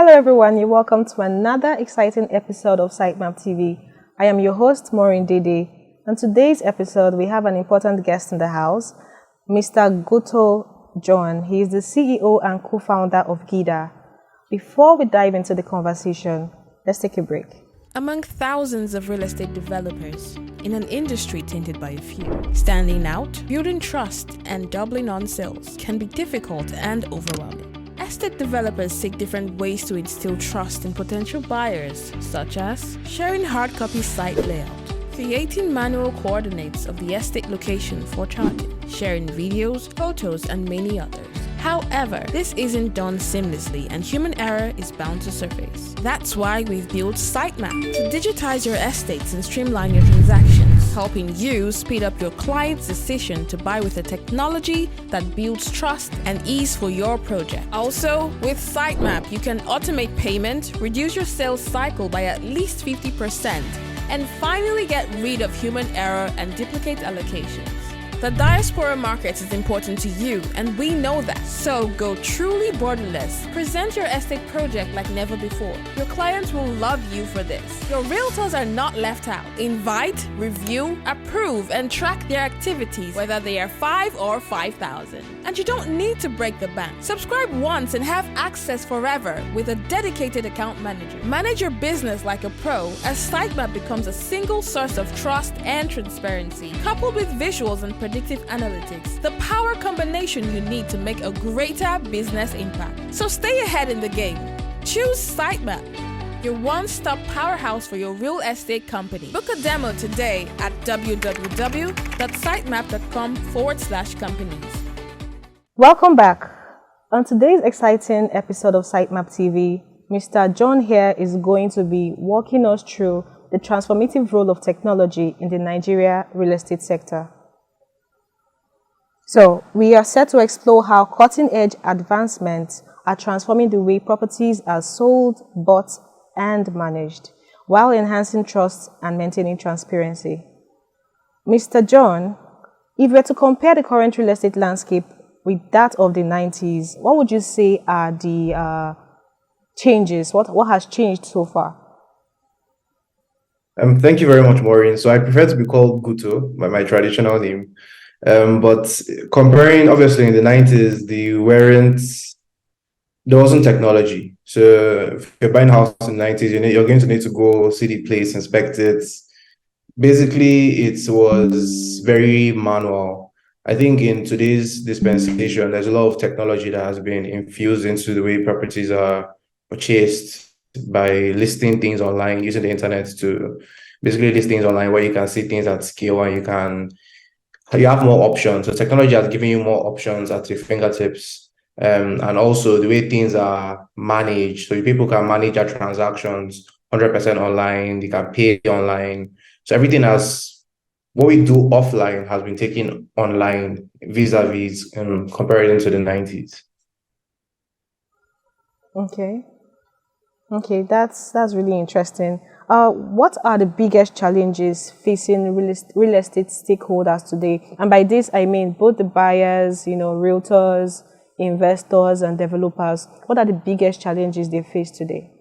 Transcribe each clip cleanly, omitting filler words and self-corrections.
Hello everyone, you're welcome to another exciting episode of Sytemap TV. I am your host, Maureen Dede. On today's episode, we have an important guest in the house, Mr. Ngutor John. He is the CEO and co-founder of Giddaa. Before we dive into the conversation, let's take a break. Among thousands of real estate developers in an industry tainted by a few, standing out, building trust, and doubling on sales can be difficult and overwhelming. Estate developers seek different ways to instill trust in potential buyers, such as sharing hard copy site layout, creating manual coordinates of the estate location for charting, sharing videos, photos, and many others. However, this isn't done seamlessly and human error is bound to surface. That's why we've built Sytemap to digitize your estates and streamline your transactions, helping you speed up your client's decision to buy with a technology that builds trust and ease for your project. Also, with Sytemap, you can automate payment, reduce your sales cycle by at least 50%, and finally get rid of human error and duplicate allocations. The diaspora market is important to you, and we know that. So go truly borderless. Present your estate project like never before. Your clients will love you for this. Your realtors are not left out. Invite, review, approve, and track their activities, whether they are 5 or 5,000. And you don't need to break the bank. Subscribe once and have access forever with a dedicated account manager. Manage your business like a pro as Sytemap becomes a single source of trust and transparency, coupled with visuals and predictive analytics, the power combination you need to make a greater business impact. So stay ahead in the game. Choose Sytemap, your one-stop powerhouse for your real estate company. Book a demo today at www.sytemap.com/companies. Welcome back. On today's exciting episode of Sytemap TV, Mr. John here is going to be walking us through the transformative role of technology in the Nigeria real estate sector. So, we are set to explore how cutting-edge advancements are transforming the way properties are sold, bought, and managed, while enhancing trust and maintaining transparency. Mr. John, if we were to compare the current real estate landscape with that of the 90s, what would you say are the changes? What has changed so far? Thank you very much, Maureen. So I prefer to be called Ngutor, my traditional name. But comparing, obviously, in the 90s, there wasn't technology. So if you're buying a house in the 90s, you're going to need to go see the place, inspect it. Basically, it was very manual. I think in today's dispensation, there's a lot of technology that has been infused into the way properties are purchased by listing things online, using the internet to basically list things online where you can see things at scale and you have more options. So technology has given you more options at your fingertips. And also the way things are managed. So people can manage their transactions 100% online. They can pay online. So everything what we do offline has been taken online vis-a-vis compared to the 90s. Okay, that's really interesting. What are the biggest challenges facing real estate stakeholders today? And by this, I mean both the buyers, realtors, investors, and developers. What are the biggest challenges they face today?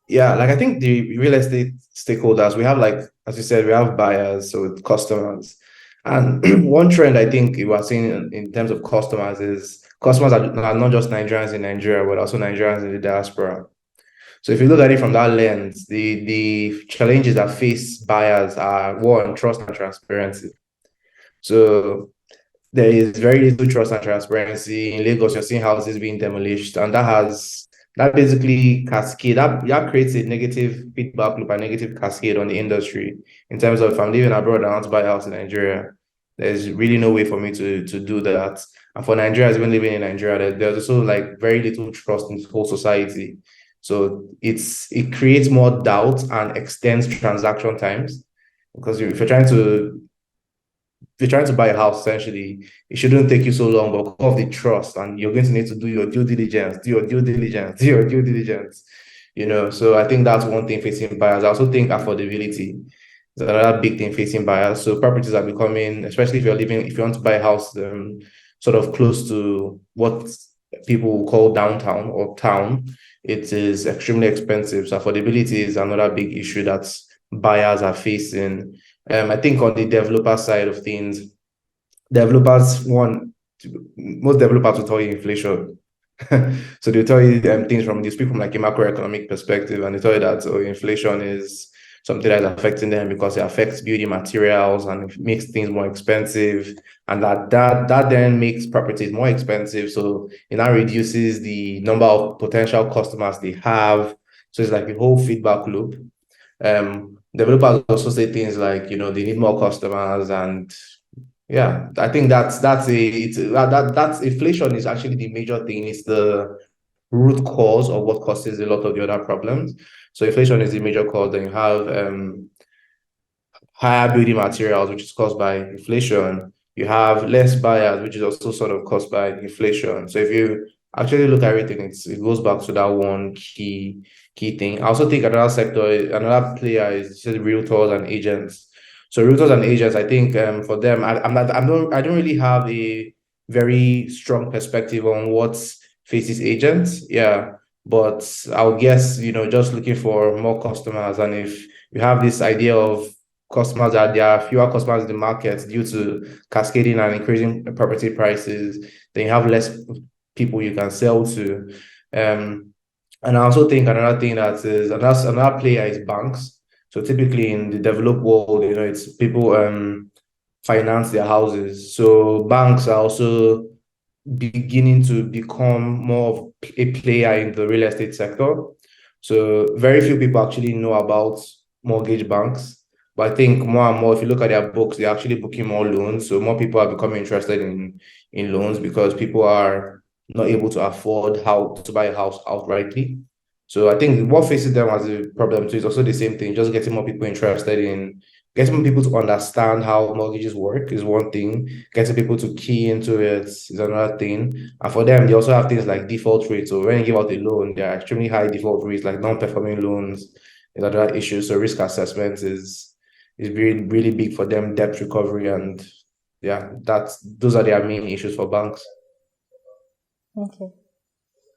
Yeah, I think the real estate stakeholders, we have, as you said, we have buyers, so customers. And one trend I think we are seeing in terms of customers is customers are not just Nigerians in Nigeria, but also Nigerians in the diaspora. So if you look at it from that lens, the challenges that face buyers are one, trust and transparency. So there is very little trust and transparency. In Lagos, you're seeing houses being demolished, and that basically that creates a negative feedback loop, a negative cascade on the industry. In terms of, if I'm living abroad and I want to buy a house in Nigeria, there's really no way for me to do that. And for Nigerians, even living in Nigeria, there's also very little trust in the whole society. So it creates more doubt and extends transaction times, because if you're trying to buy a house, essentially, it shouldn't take you so long, but because of the trust, and you're going to need to do your due diligence. So I think that's one thing facing buyers. I also think affordability is another big thing facing buyers. So properties are becoming, especially if you want to buy a house sort of close to what people call downtown or town, it is extremely expensive. So affordability is another big issue that buyers are facing. I think on the developer side of things, most developers will tell you inflation. So they'll tell you things from they speak from like a macroeconomic perspective, and they tell you that inflation is something that is affecting them because it affects building materials and it makes things more expensive, and that then makes properties more expensive. So it now reduces the number of potential customers they have. So it's like a whole feedback loop. Developers also say things like, they need more customers, and yeah, I think that's inflation is actually the major thing. It's the root cause of what causes a lot of the other problems. So inflation is the major cause. Then you have higher building materials, which is caused by inflation. You have less buyers, which is also sort of caused by inflation. So if you actually look at everything, it goes back to that one key thing. I also think another sector, another player is just realtors and agents. So realtors and agents, I think for them, I don't really have a very strong perspective on what faces agents. Yeah. But I would guess, just looking for more customers. And if you have this idea of customers, that there are fewer customers in the market due to cascading and increasing property prices, then you have less people you can sell to. And I also think another thing another player is banks. So typically in the developed world, it's people finance their houses. So banks are also beginning to become more of a player in the real estate sector. So very few people actually know about mortgage banks. But I think more and more, if you look at their books, they're actually booking more loans. So more people are becoming interested in loans because people are not able to afford how to buy a house outrightly. So I think what faces them as a problem too is also the same thing, just getting more people interested in getting more people to understand how mortgages work is one thing. Getting people to key into it is another thing. And for them, they also have things like default rates. So when you give out a loan, there are extremely high default rates, like non-performing loans is another issue. So risk assessment is really, really big for them, debt recovery, and yeah, those are their main issues for banks. Okay.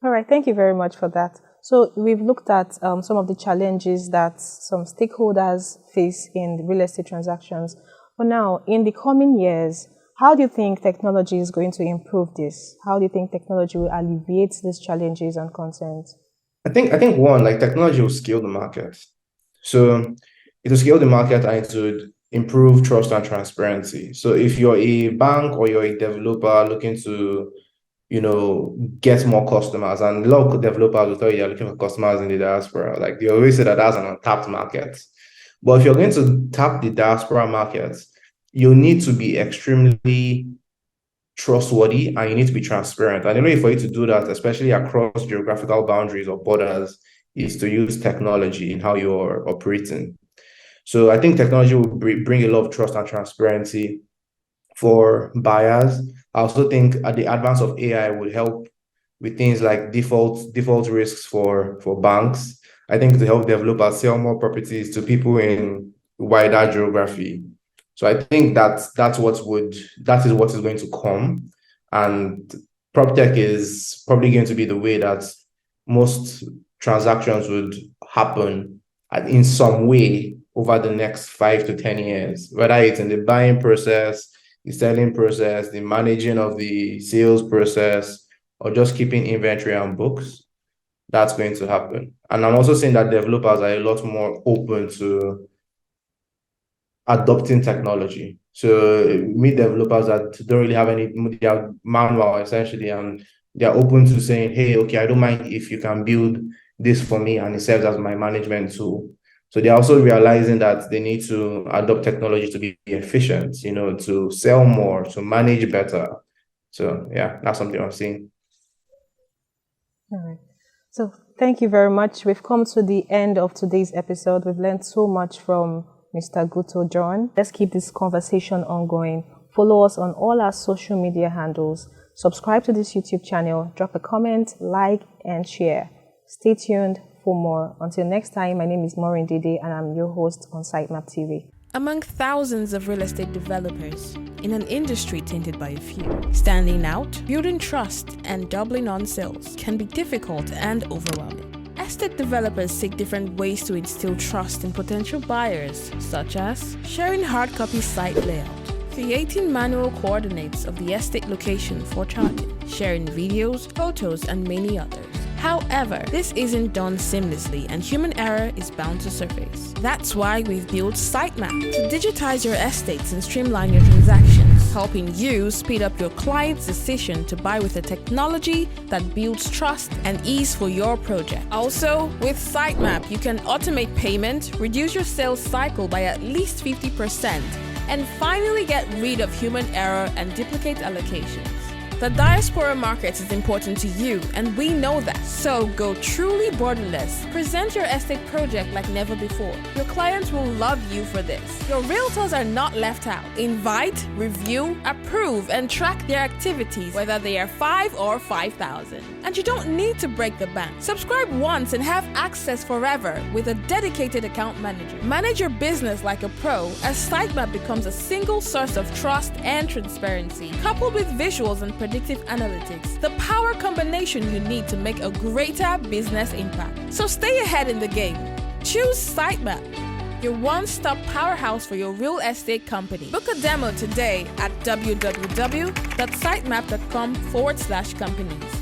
All right. Thank you very much for that. So we've looked at some of the challenges that some stakeholders face in real estate transactions. But now, in the coming years, how do you think technology is going to improve this? How do you think technology will alleviate these challenges and concerns? I think one, like technology will scale the market. So it will scale the market and it would improve trust and transparency. So if you're a bank or you're a developer looking to get more customers, and a lot of developers will tell you they're looking for customers in the diaspora. Like they always say that that's an untapped market. But if you're going to tap the diaspora market, you need to be extremely trustworthy and you need to be transparent. And the way for you to do that, especially across geographical boundaries or borders, is to use technology in how you're operating. So I think technology will bring a lot of trust and transparency for buyers. I also think the advance of AI would help with things like default risks for banks. I think to help developers sell more properties to people in wider geography. So I think that is what is going to come, and PropTech is probably going to be the way that most transactions would happen in some way over the next 5 to 10 years, whether it's in the buying process, the selling process, the managing of the sales process, or just keeping inventory and books. That's going to happen. And I'm also seeing that developers are a lot more open to adopting technology. So meet developers that don't really have they are manual essentially, and they're open to saying, hey, okay, I don't mind if you can build this for me and it serves as my management tool. So they're also realizing that they need to adopt technology to be efficient, to sell more, to manage better. So yeah, that's something I'm seeing. All right. So thank you very much. We've come to the end of today's episode. We've learned so much from Mr. Ngutor John. Let's keep this conversation ongoing. Follow us on all our social media handles. Subscribe to this YouTube channel. Drop a comment, like, and share. Stay tuned for more. Until next time, my name is Maureen Dede and I'm your host on Sytemap TV. Among thousands of real estate developers, in an industry tainted by a few, standing out, building trust, and doubling on sales can be difficult and overwhelming. Estate developers seek different ways to instill trust in potential buyers, such as sharing hard copy site layout, creating manual coordinates of the estate location for charting, sharing videos, photos, and many others. However, this isn't done seamlessly and human error is bound to surface. That's why we've built Sytemap to digitize your estates and streamline your transactions, helping you speed up your client's decision to buy with a technology that builds trust and ease for your project. Also, with Sytemap, you can automate payment, reduce your sales cycle by at least 50%, and finally get rid of human error and duplicate allocations. The diaspora market is important to you, and we know that. So go truly borderless. Present your estate project like never before. Your clients will love you for this. Your realtors are not left out. Invite, review, approve, and track their activities, whether they are 5 or 5,000. And you don't need to break the bank. Subscribe once and have access forever with a dedicated account manager. Manage your business like a pro as Sytemap becomes a single source of trust and transparency, coupled with visuals and predictive analytics, the power combination you need to make a greater business impact. So stay ahead in the game. Choose Sytemap, your one-stop powerhouse for your real estate company. Book a demo today at www.sytemap.com/companies.